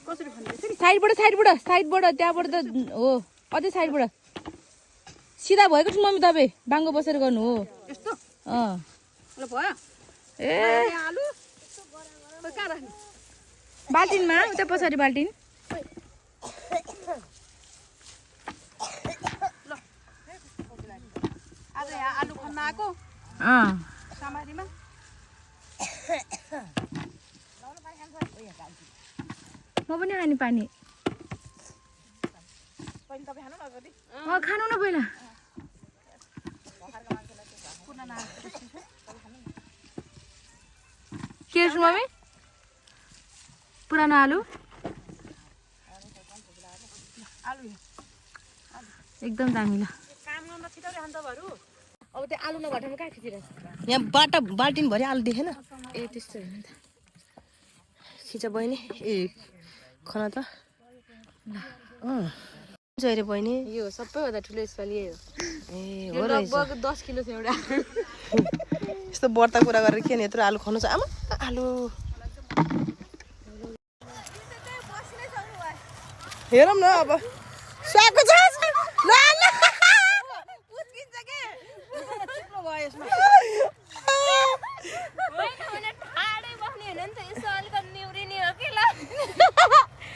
साइडबाट त्यहाँबाट त हो अझै साइडबाट सिधा भएको छु मम्मी तपाईँ बाङ्गो बसेर गर्नु हो यस्तो अँ ल भयो ए आलु कहाँ राख्नु बाल्टिनमा उता पछाडि बाल्टिन आज यहाँ आलु खन्न आएको अँ सामारीमा म पनि खाने पानी खानु न पहिला के छु मम्मी पुरानो आलु एकदम दामी ल अब त्यो आलु नघटाउनु कहाँ खिचिरहेछ यहाँ बाल्टिन भरि आलु देखेन ए त्यस्तो होइन त खिच बहिनी ए खना त अरे बहिनी यो सबैभन्दा ठुलो यसपालि हो ए यो लगभग 10 किलो छ एउटा यस्तो व्रत कुरा गरेर के यत्रो आलु खानु छ आमा आलु हेरौँ न अब सुहाएको छ ल ल पुच्किन्छ के चिप्लो भयो यसमा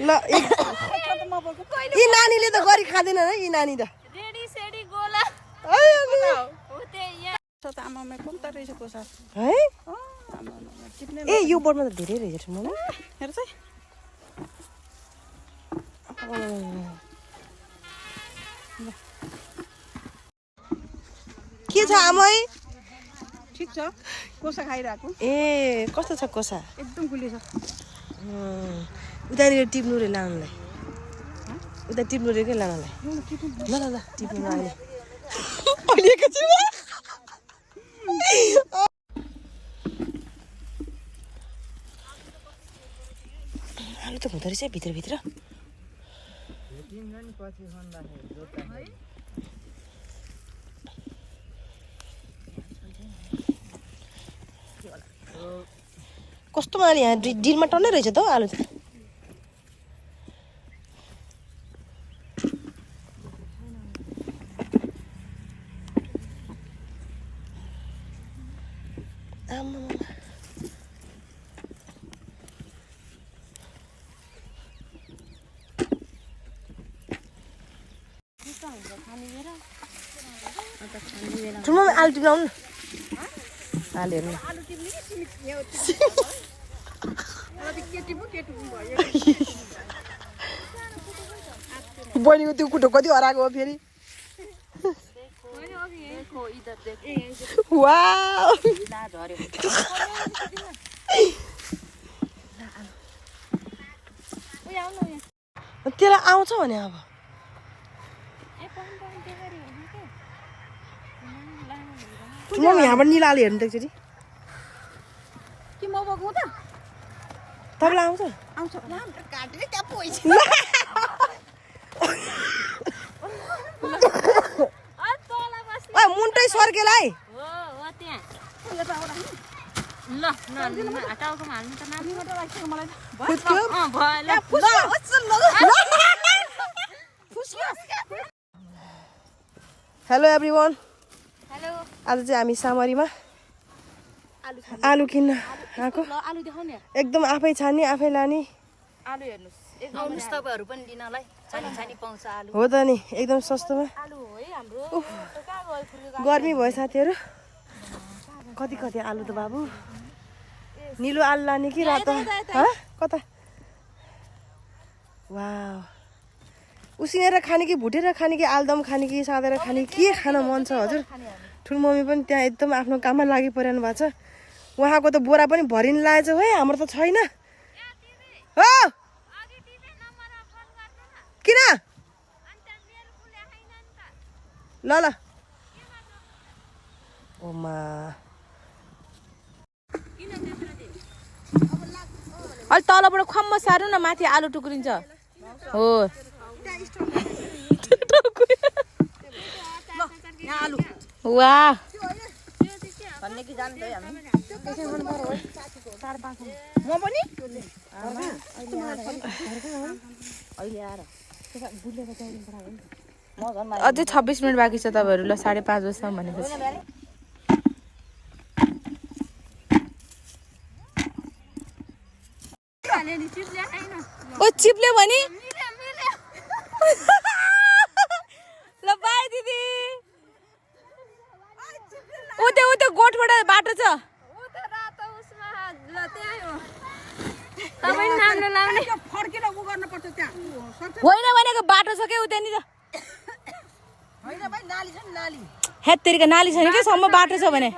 ल यी नानीले त गरी खाँदैन है यी नानी त आमामा कुन त रहेछ कोसा है ए यो बोर्डमा त धेरै रहेछ मलाई हेर चाहिँ के छ आमै ठिक छ कोसा खाइरहेको ए कस्तो छ कोसा एकदम गुलियो छ उतानिर टिप्नु रे लानुलाई उता टिप्नु रे के लानुलाई ल ल ल टिप्नु अहिले अहिले एकैछिन आलु त हुँदो रहेछ भित्रभित्र कस्तो माले यहाँ डिलमा टन्नै रहेछ त हौ आलु त ठुलो आलु टिप्लाउनु आलु हेर्नु बहिनीको त्यो कुटो कति हराएको हो फेरि वाउ त्यसलाई आउँछ भने अब मम्मी यहाँबाट निलाले हेर्नु त एकचोटि के म बोक्नु त तपाईँलाई आउँछ आउँछ काटेर त्यहाँ पोइछ मुन्टै सर्केलाई ल टाउकोमा हाल्नु त मलाई हेलो एभ्रिवान हेलो आज चाहिँ हामी सामरीमा आलु किन्न आएको आलु देखाउनु एकदम आफै छान्ने आफै लाने आलु हेर्नुस् तपाईँहरू पनि लिनलाई छानी पाउँछ आलु हो त नि एकदम सस्तोमा आलु हो है हाम्रो गर्मी भयो साथीहरू कति कति आलु त बाबु निलो आलु लाने कि रातो कता वाउ उसिनेर खाने कि भुटेर खाने कि आलुदम खाने कि साँदेर खाने के खान मन छ हजुर ठुलो मम्मी पनि त्यहाँ एकदम आफ्नो काममा लागि परिरहनु भएको छ उहाँको त बोरा पनि भरिन लागेछ है हाम्रो त छैन हो किन ल ल ओमा अलि तलबाट खम्म सार्नु न माथि आलु टुक्रिन्छ हो वाह भन्ने कि जान्छ है हामी म पनि अहिले आएर अझै 26 मिनट बाँकी छ तपाईँहरू ल 5:30 बजीसम्म भनेपछि ओ चिप्ले भने ल बाई दिदी उते गोठबाट बाटो छ फर्केर उ गर्नुपर्छ त्यहाँ होइन भनेको बाटो छ क्या उतानिर होइन भाइ नाली छ नि नाली हेत्तेरीको नाली छैन कि सम्म बाटो छ भने